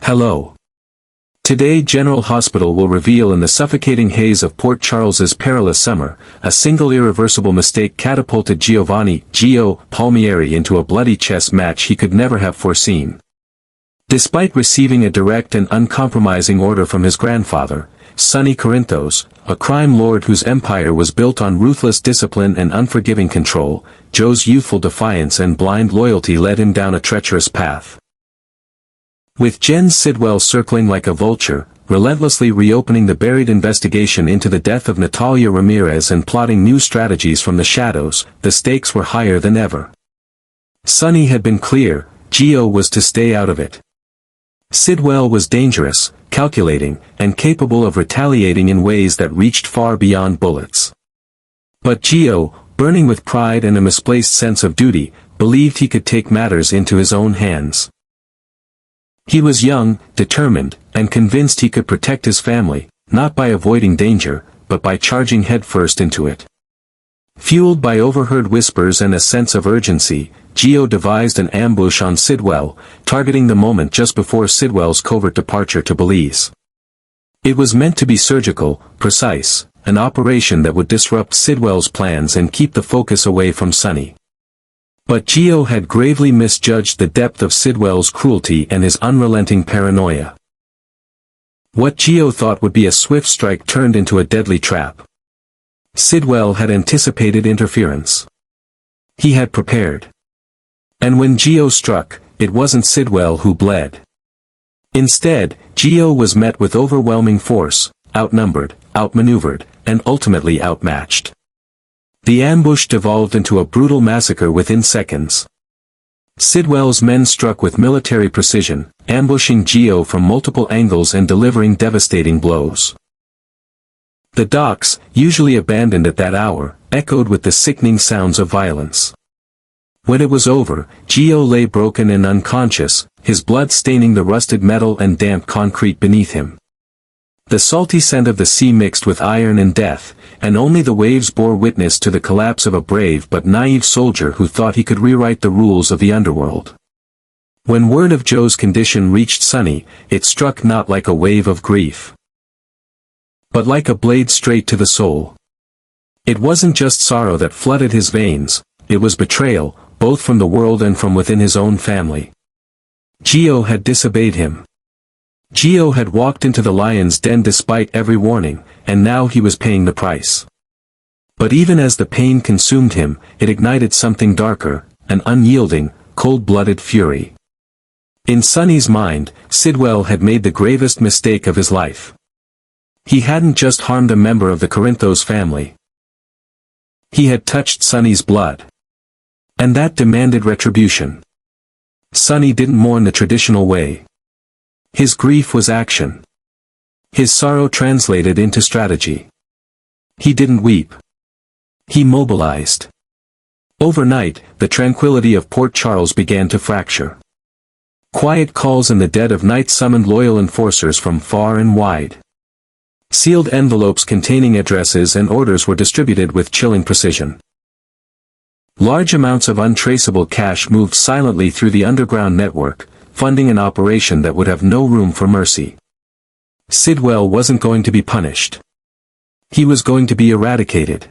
Hello. Today General Hospital will reveal in the suffocating haze of Port Charles's perilous summer, a single irreversible mistake catapulted Giovanni Gio Palmieri into a bloody chess match he could never have foreseen. Despite receiving a direct and uncompromising order from his grandfather, Sonny Corinthos, a crime lord whose empire was built on ruthless discipline and unforgiving control, Joe's youthful defiance and blind loyalty led him down a treacherous path. With Jen Sidwell circling like a vulture, relentlessly reopening the buried investigation into the death of Natalia Ramirez and plotting new strategies from the shadows, the stakes were higher than ever. Sonny had been clear, Gio was to stay out of it. Sidwell was dangerous, calculating, and capable of retaliating in ways that reached far beyond bullets. But Gio, burning with pride and a misplaced sense of duty, believed he could take matters into his own hands. He was young, determined, and convinced he could protect his family, not by avoiding danger, but by charging headfirst into it. Fueled by overheard whispers and a sense of urgency, Gio devised an ambush on Sidwell, targeting the moment just before Sidwell's covert departure to Belize. It was meant to be surgical, precise, an operation that would disrupt Sidwell's plans and keep the focus away from Sonny. But Gio had gravely misjudged the depth of Sidwell's cruelty and his unrelenting paranoia. What Gio thought would be a swift strike turned into a deadly trap. Sidwell had anticipated interference. He had prepared. And when Gio struck, it wasn't Sidwell who bled. Instead, Gio was met with overwhelming force, outnumbered, outmaneuvered, and ultimately outmatched. The ambush devolved into a brutal massacre within seconds. Sidwell's men struck with military precision, ambushing Gio from multiple angles and delivering devastating blows. The docks, usually abandoned at that hour, echoed with the sickening sounds of violence. When it was over, Gio lay broken and unconscious, his blood staining the rusted metal and damp concrete beneath him. The salty scent of the sea mixed with iron and death, and only the waves bore witness to the collapse of a brave but naive soldier who thought he could rewrite the rules of the underworld. When word of Joe's condition reached Sonny, it struck not like a wave of grief, but like a blade straight to the soul. It wasn't just sorrow that flooded his veins, it was betrayal, both from the world and from within his own family. Gio had disobeyed him. Gio had walked into the lion's den despite every warning, and now he was paying the price. But even as the pain consumed him, it ignited something darker, an unyielding, cold-blooded fury. In Sonny's mind, Sidwell had made the gravest mistake of his life. He hadn't just harmed a member of the Corinthos family. He had touched Sonny's blood. And that demanded retribution. Sonny didn't mourn the traditional way. His grief was action. His sorrow translated into strategy. He didn't weep. He mobilized. Overnight, the tranquility of Port Charles began to fracture. Quiet calls in the dead of night summoned loyal enforcers from far and wide. Sealed envelopes containing addresses and orders were distributed with chilling precision. Large amounts of untraceable cash moved silently through the underground network, funding an operation that would have no room for mercy. Sidwell wasn't going to be punished. He was going to be eradicated.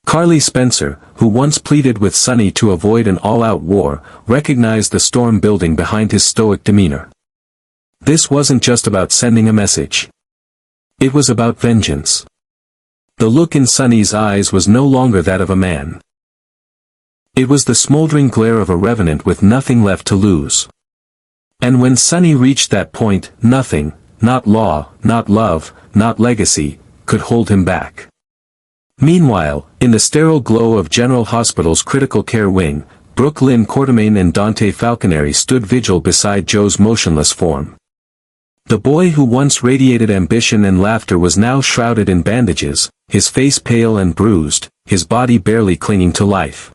Carly Spencer, who once pleaded with Sonny to avoid an all-out war, recognized the storm building behind his stoic demeanor. This wasn't just about sending a message. It was about vengeance. The look in Sonny's eyes was no longer that of a man. It was the smoldering glare of a revenant with nothing left to lose. And when Sonny reached that point, nothing, not law, not love, not legacy, could hold him back. Meanwhile, in the sterile glow of General Hospital's critical care wing, Brooke Lynn Quartermain and Dante Falconeri stood vigil beside Joe's motionless form. The boy who once radiated ambition and laughter was now shrouded in bandages, his face pale and bruised, his body barely clinging to life.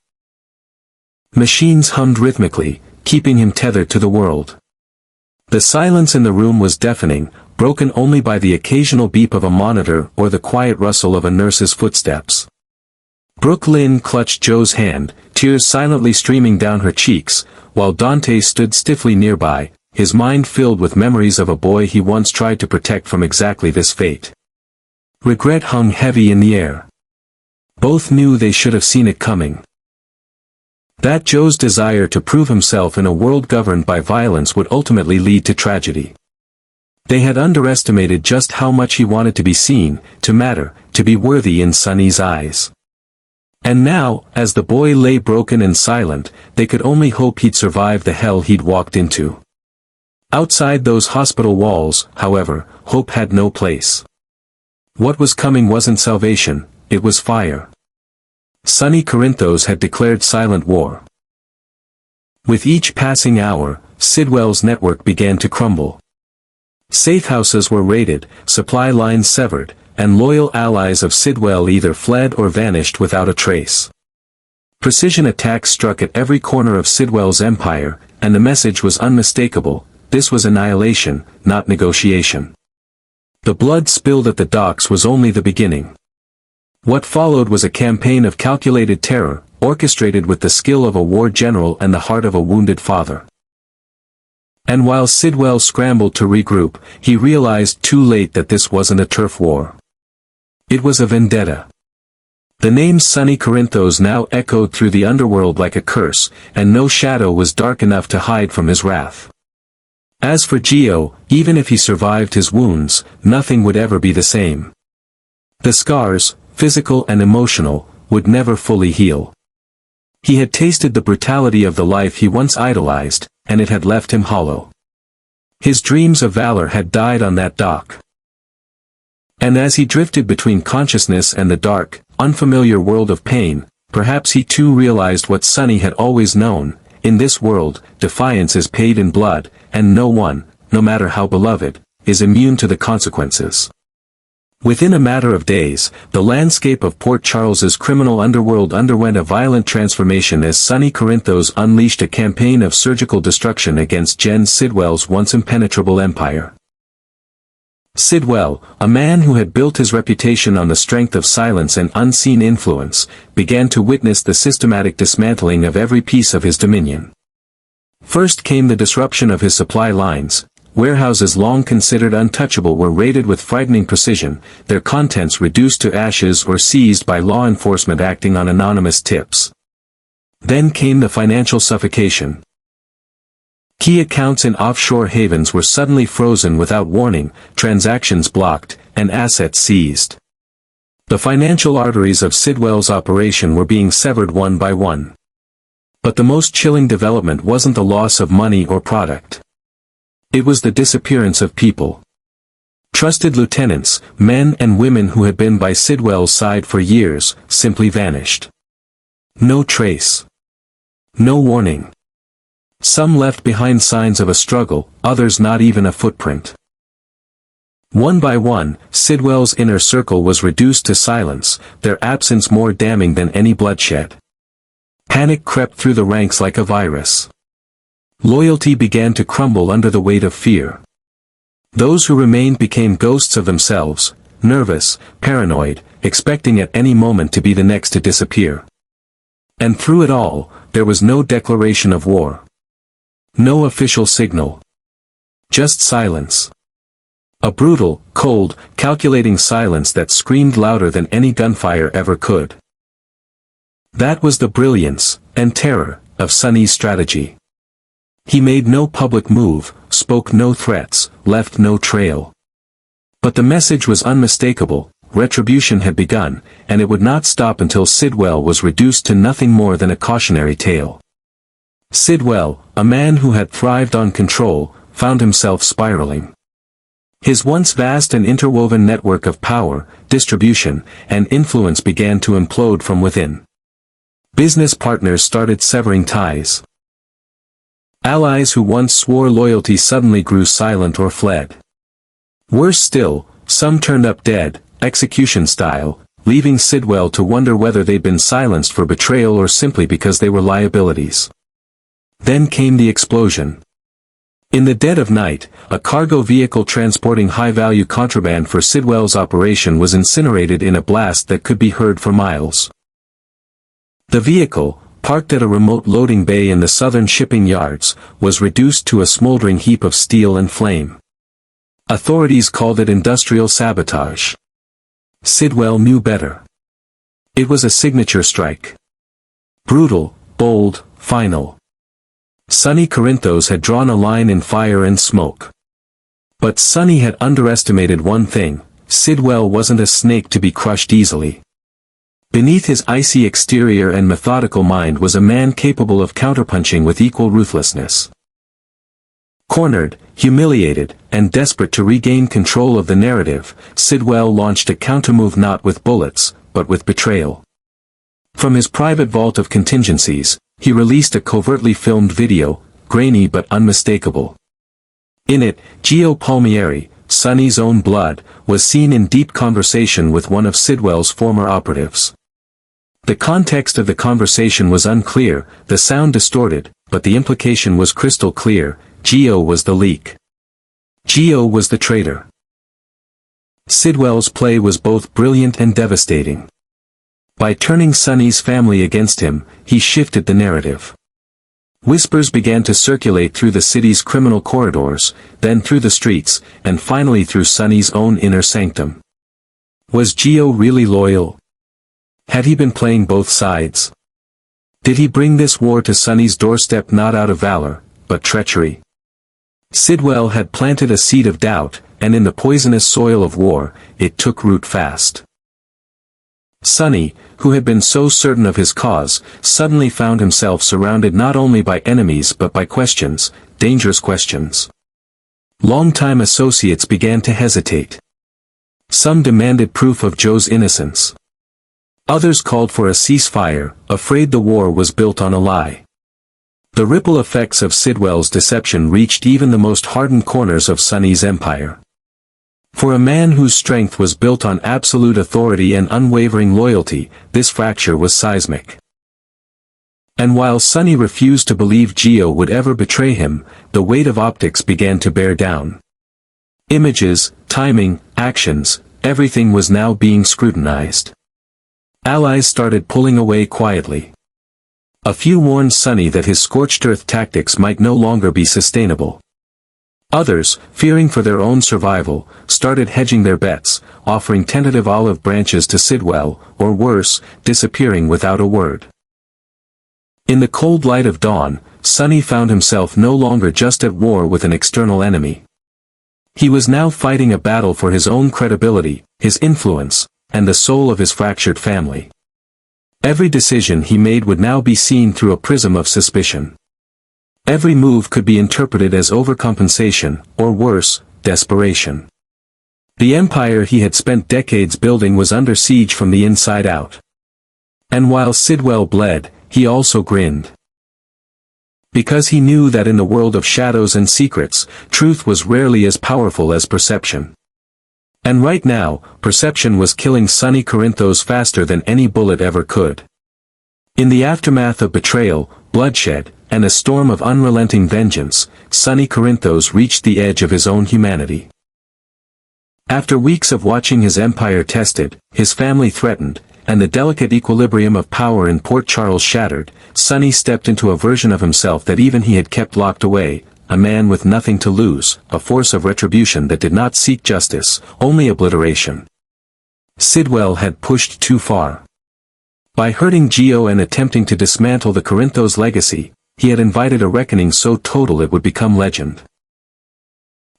Machines hummed rhythmically, keeping him tethered to the world. The silence in the room was deafening, broken only by the occasional beep of a monitor or the quiet rustle of a nurse's footsteps. Brooke Lynn clutched Joe's hand, tears silently streaming down her cheeks, while Dante stood stiffly nearby, his mind filled with memories of a boy he once tried to protect from exactly this fate. Regret hung heavy in the air. Both knew they should have seen it coming. That Joe's desire to prove himself in a world governed by violence would ultimately lead to tragedy. They had underestimated just how much he wanted to be seen, to matter, to be worthy in Sonny's eyes. And now, as the boy lay broken and silent, they could only hope he'd survive the hell he'd walked into. Outside those hospital walls, however, hope had no place. What was coming wasn't salvation, it was fire. Sonny Corinthos had declared silent war. With each passing hour, Sidwell's network began to crumble. Safe houses were raided, supply lines severed, and loyal allies of Sidwell either fled or vanished without a trace. Precision attacks struck at every corner of Sidwell's empire, and the message was unmistakable: this was annihilation, not negotiation. The blood spilled at the docks was only the beginning. What followed was a campaign of calculated terror, orchestrated with the skill of a war general and the heart of a wounded father. And while Sidwell scrambled to regroup, he realized too late that this wasn't a turf war. It was a vendetta. The name Sonny Corinthos now echoed through the underworld like a curse, and no shadow was dark enough to hide from his wrath. As for Gio, even if he survived his wounds, nothing would ever be the same. The scars, physical and emotional, would never fully heal. He had tasted the brutality of the life he once idolized, and it had left him hollow. His dreams of valor had died on that dock. And as he drifted between consciousness and the dark, unfamiliar world of pain, perhaps he too realized what Sonny had always known: in this world, defiance is paid in blood, and no one, no matter how beloved, is immune to the consequences. Within a matter of days, the landscape of Port Charles's criminal underworld underwent a violent transformation as Sonny Corinthos unleashed a campaign of surgical destruction against Jen Sidwell's once impenetrable empire. Sidwell, a man who had built his reputation on the strength of silence and unseen influence, began to witness the systematic dismantling of every piece of his dominion. First came the disruption of his supply lines. Warehouses long considered untouchable were raided with frightening precision, their contents reduced to ashes or seized by law enforcement acting on anonymous tips. Then came the financial suffocation. Key accounts in offshore havens were suddenly frozen without warning, transactions blocked, and assets seized. The financial arteries of Sidwell's operation were being severed one by one. But the most chilling development wasn't the loss of money or product. It was the disappearance of people. Trusted lieutenants, men and women who had been by Sidwell's side for years, simply vanished. No trace. No warning. Some left behind signs of a struggle, others not even a footprint. One by one, Sidwell's inner circle was reduced to silence, their absence more damning than any bloodshed. Panic crept through the ranks like a virus. Loyalty began to crumble under the weight of fear. Those who remained became ghosts of themselves, nervous, paranoid, expecting at any moment to be the next to disappear. And through it all, there was no declaration of war. No official signal. Just silence. A brutal, cold, calculating silence that screamed louder than any gunfire ever could. That was the brilliance, and terror, of Sonny's strategy. He made no public move, spoke no threats, left no trail. But the message was unmistakable: retribution had begun, and it would not stop until Sidwell was reduced to nothing more than a cautionary tale. Sidwell, a man who had thrived on control, found himself spiraling. His once vast and interwoven network of power, distribution, and influence began to implode from within. Business partners started severing ties. Allies who once swore loyalty suddenly grew silent or fled. Worse still, some turned up dead, execution style, leaving Sidwell to wonder whether they'd been silenced for betrayal or simply because they were liabilities. Then came the explosion. In the dead of night, a cargo vehicle transporting high-value contraband for Sidwell's operation was incinerated in a blast that could be heard for miles. The vehicle, parked at a remote loading bay in the southern shipping yards, was reduced to a smoldering heap of steel and flame. Authorities called it industrial sabotage. Sidwell knew better. It was a signature strike. Brutal, bold, final. Sonny Corinthos had drawn a line in fire and smoke. But Sonny had underestimated one thing: Sidwell wasn't a snake to be crushed easily. Beneath his icy exterior and methodical mind was a man capable of counterpunching with equal ruthlessness. Cornered, humiliated, and desperate to regain control of the narrative, Sidwell launched a countermove not with bullets, but with betrayal. From his private vault of contingencies, he released a covertly filmed video, grainy but unmistakable. In it, Gio Palmieri, Sonny's own blood, was seen in deep conversation with one of Sidwell's former operatives. The context of the conversation was unclear, the sound distorted, but the implication was crystal clear: Gio was the leak. Gio was the traitor. Sidwell's play was both brilliant and devastating. By turning Sonny's family against him, he shifted the narrative. Whispers began to circulate through the city's criminal corridors, then through the streets, and finally through Sonny's own inner sanctum. Was Gio really loyal? Had he been playing both sides? Did he bring this war to Sonny's doorstep not out of valor, but treachery? Sidwell had planted a seed of doubt, and in the poisonous soil of war, it took root fast. Sonny, who had been so certain of his cause, suddenly found himself surrounded not only by enemies but by questions, dangerous questions. Longtime associates began to hesitate. Some demanded proof of Joe's innocence. Others called for a ceasefire, afraid the war was built on a lie. The ripple effects of Sidwell's deception reached even the most hardened corners of Sonny's empire. For a man whose strength was built on absolute authority and unwavering loyalty, this fracture was seismic. And while Sonny refused to believe Gio would ever betray him, the weight of optics began to bear down. Images, timing, actions, everything was now being scrutinized. Allies started pulling away quietly. A few warned Sonny that his scorched earth tactics might no longer be sustainable. Others, fearing for their own survival, started hedging their bets, offering tentative olive branches to Sidwell, or worse, disappearing without a word. In the cold light of dawn, Sonny found himself no longer just at war with an external enemy. He was now fighting a battle for his own credibility, his influence, and the soul of his fractured family. Every decision he made would now be seen through a prism of suspicion. Every move could be interpreted as overcompensation, or worse, desperation. The empire he had spent decades building was under siege from the inside out. And while Sidwell bled, he also grinned. Because he knew that in the world of shadows and secrets, truth was rarely as powerful as perception. And right now, perception was killing Sonny Corinthos faster than any bullet ever could. In the aftermath of betrayal, bloodshed, and a storm of unrelenting vengeance, Sonny Corinthos reached the edge of his own humanity. After weeks of watching his empire tested, his family threatened, and the delicate equilibrium of power in Port Charles shattered, Sonny stepped into a version of himself that even he had kept locked away, a man with nothing to lose, a force of retribution that did not seek justice, only obliteration. Sidwell had pushed too far. By hurting Gio and attempting to dismantle the Corinthos legacy, he had invited a reckoning so total it would become legend.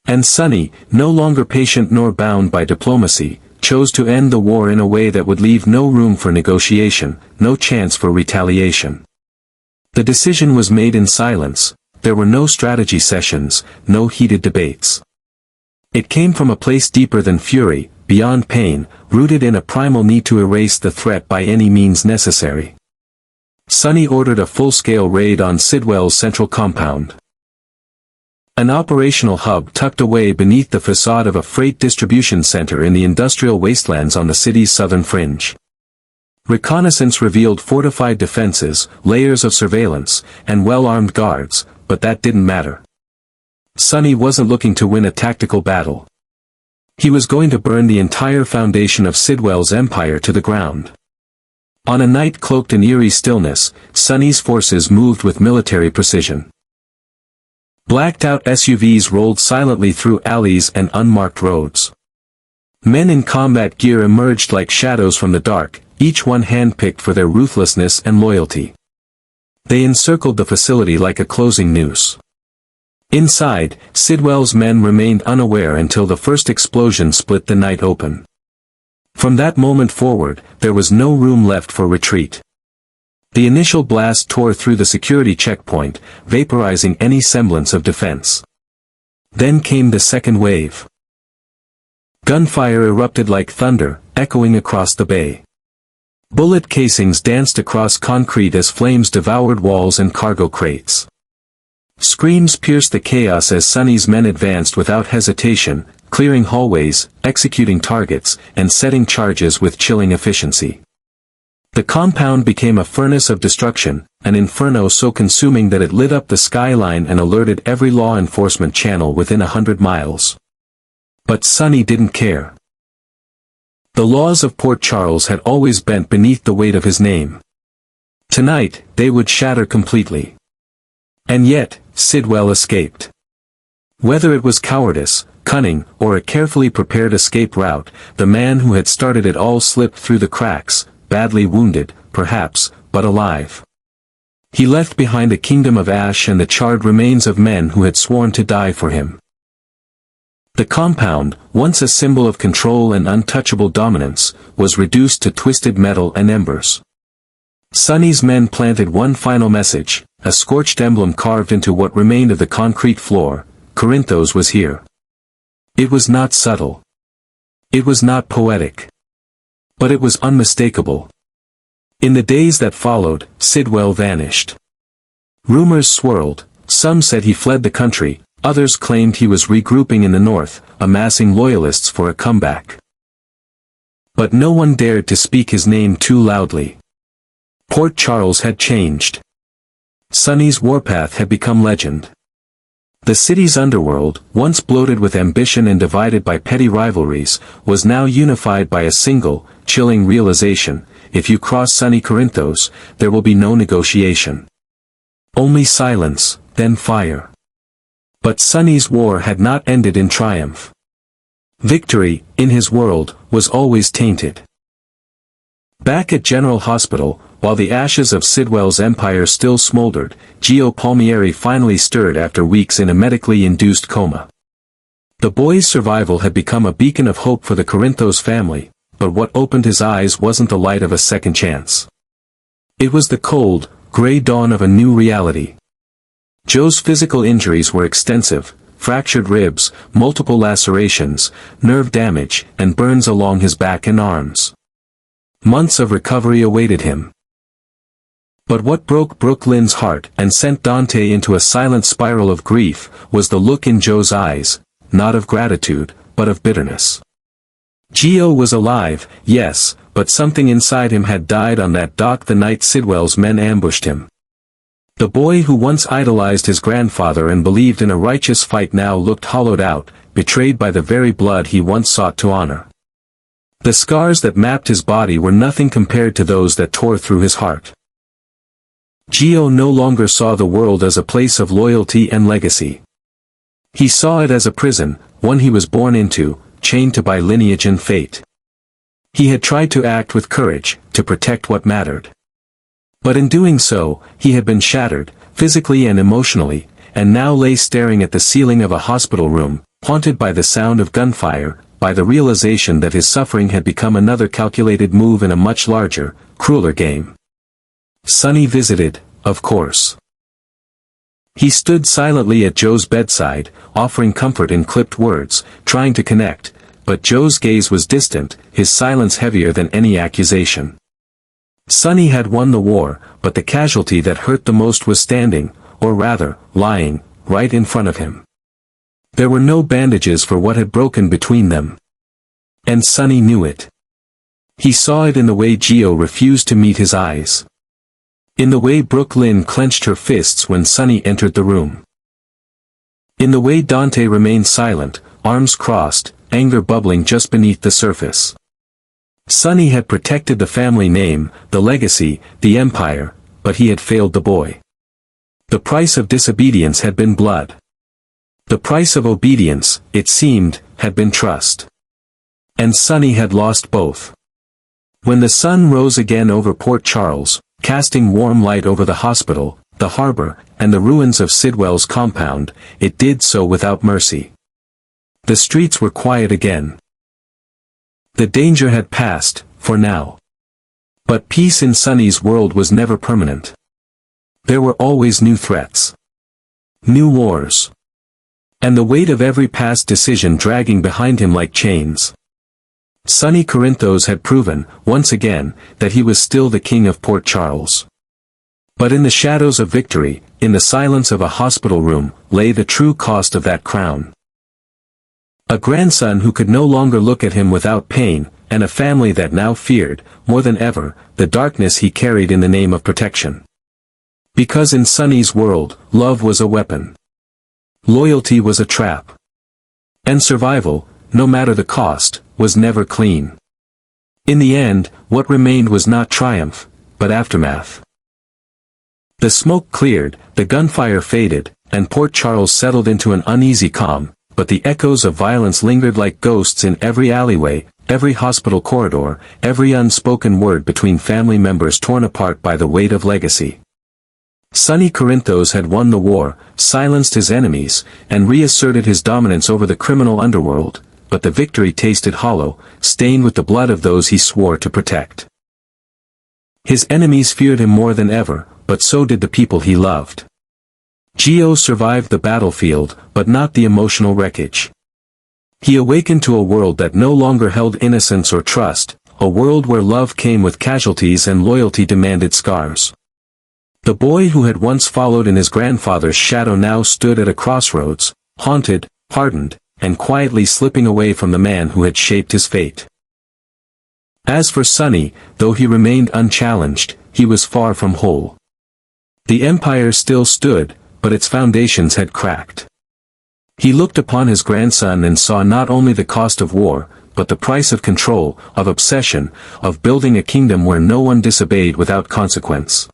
And Sonny, no longer patient nor bound by diplomacy, chose to end the war in a way that would leave no room for negotiation, no chance for retaliation. The decision was made in silence. There were no strategy sessions, no heated debates. It came from a place deeper than fury, beyond pain, rooted in a primal need to erase the threat by any means necessary. Sonny ordered a full-scale raid on Sidwell's central compound. An operational hub tucked away beneath the facade of a freight distribution center in the industrial wastelands on the city's southern fringe. Reconnaissance revealed fortified defenses, layers of surveillance, and well-armed guards, but that didn't matter. Sonny wasn't looking to win a tactical battle. He was going to burn the entire foundation of Sidwell's empire to the ground. On a night cloaked in eerie stillness, Sonny's forces moved with military precision. Blacked-out SUVs rolled silently through alleys and unmarked roads. Men in combat gear emerged like shadows from the dark, each one handpicked for their ruthlessness and loyalty. They encircled the facility like a closing noose. Inside, Sidwell's men remained unaware until the first explosion split the night open. From that moment forward, there was no room left for retreat. The initial blast tore through the security checkpoint, vaporizing any semblance of defense. Then came the second wave. Gunfire erupted like thunder, echoing across the bay. Bullet casings danced across concrete as flames devoured walls and cargo crates. Screams pierced the chaos as Sonny's men advanced without hesitation, clearing hallways, executing targets, and setting charges with chilling efficiency. The compound became a furnace of destruction, an inferno so consuming that it lit up the skyline and alerted every law enforcement channel within 100 miles. But Sonny didn't care. The laws of Port Charles had always bent beneath the weight of his name. Tonight, they would shatter completely. And yet, Sidwell escaped. Whether it was cowardice, cunning, or a carefully prepared escape route, the man who had started it all slipped through the cracks, badly wounded, perhaps, but alive. He left behind a kingdom of ash and the charred remains of men who had sworn to die for him. The compound, once a symbol of control and untouchable dominance, was reduced to twisted metal and embers. Sonny's men planted one final message, a scorched emblem carved into what remained of the concrete floor: Corinthos was here. It was not subtle. It was not poetic. But it was unmistakable. In the days that followed, Sidwell vanished. Rumors swirled. Some said he fled the country, others claimed he was regrouping in the north, amassing loyalists for a comeback. But no one dared to speak his name too loudly. Port Charles had changed. Sonny's warpath had become legend. The city's underworld, once bloated with ambition and divided by petty rivalries, was now unified by a single, chilling realization: if you cross Sonny Corinthos, there will be no negotiation. Only silence, then fire. But Sonny's war had not ended in triumph. Victory, in his world, was always tainted. Back at General Hospital, while the ashes of Sidwell's empire still smoldered, Gio Palmieri finally stirred after weeks in a medically induced coma. The boy's survival had become a beacon of hope for the Corinthos family, but what opened his eyes wasn't the light of a second chance. It was the cold, gray dawn of a new reality. Joe's physical injuries were extensive: fractured ribs, multiple lacerations, nerve damage, and burns along his back and arms. Months of recovery awaited him. But what broke Brooklyn's heart and sent Dante into a silent spiral of grief was the look in Joe's eyes, not of gratitude, but of bitterness. Gio was alive, yes, but something inside him had died on that dock the night Sidwell's men ambushed him. The boy who once idolized his grandfather and believed in a righteous fight now looked hollowed out, betrayed by the very blood he once sought to honor. The scars that mapped his body were nothing compared to those that tore through his heart. Gio no longer saw the world as a place of loyalty and legacy. He saw it as a prison, one he was born into, chained to by lineage and fate. He had tried to act with courage, to protect what mattered. But in doing so, he had been shattered, physically and emotionally, and now lay staring at the ceiling of a hospital room, haunted by the sound of gunfire, by the realization that his suffering had become another calculated move in a much larger, crueler game. Sonny visited, of course. He stood silently at Joe's bedside, offering comfort in clipped words, trying to connect, but Joe's gaze was distant, his silence heavier than any accusation. Sonny had won the war, but the casualty that hurt the most was standing, or rather, lying, right in front of him. There were no bandages for what had broken between them. And Sonny knew it. He saw it in the way Gio refused to meet his eyes. In the way Brooklyn clenched her fists when Sonny entered the room. In the way Dante remained silent, arms crossed, anger bubbling just beneath the surface. Sonny had protected the family name, the legacy, the empire, but he had failed the boy. The price of disobedience had been blood. The price of obedience, it seemed, had been trust. And Sonny had lost both. When the sun rose again over Port Charles, casting warm light over the hospital, the harbor, and the ruins of Sidwell's compound, it did so without mercy. The streets were quiet again. The danger had passed, for now. But peace in Sonny's world was never permanent. There were always new threats. New wars. And the weight of every past decision dragging behind him like chains. Sonny Corinthos had proven, once again, that he was still the king of Port Charles. But in the shadows of victory, in the silence of a hospital room, lay the true cost of that crown. A grandson who could no longer look at him without pain, and a family that now feared, more than ever, the darkness he carried in the name of protection. Because in Sonny's world, love was a weapon. Loyalty was a trap. And survival, no matter the cost, was never clean. In the end, what remained was not triumph, but aftermath. The smoke cleared, the gunfire faded, and Port Charles settled into an uneasy calm, but the echoes of violence lingered like ghosts in every alleyway, every hospital corridor, every unspoken word between family members torn apart by the weight of legacy. Sonny Corinthos had won the war, silenced his enemies, and reasserted his dominance over the criminal underworld, but the victory tasted hollow, stained with the blood of those he swore to protect. His enemies feared him more than ever, but so did the people he loved. Gio survived the battlefield, but not the emotional wreckage. He awakened to a world that no longer held innocence or trust, a world where love came with casualties and loyalty demanded scars. The boy who had once followed in his grandfather's shadow now stood at a crossroads, haunted, hardened, and quietly slipping away from the man who had shaped his fate. As for Sonny, though he remained unchallenged, he was far from whole. The empire still stood, but its foundations had cracked. He looked upon his grandson and saw not only the cost of war, but the price of control, of obsession, of building a kingdom where no one disobeyed without consequence.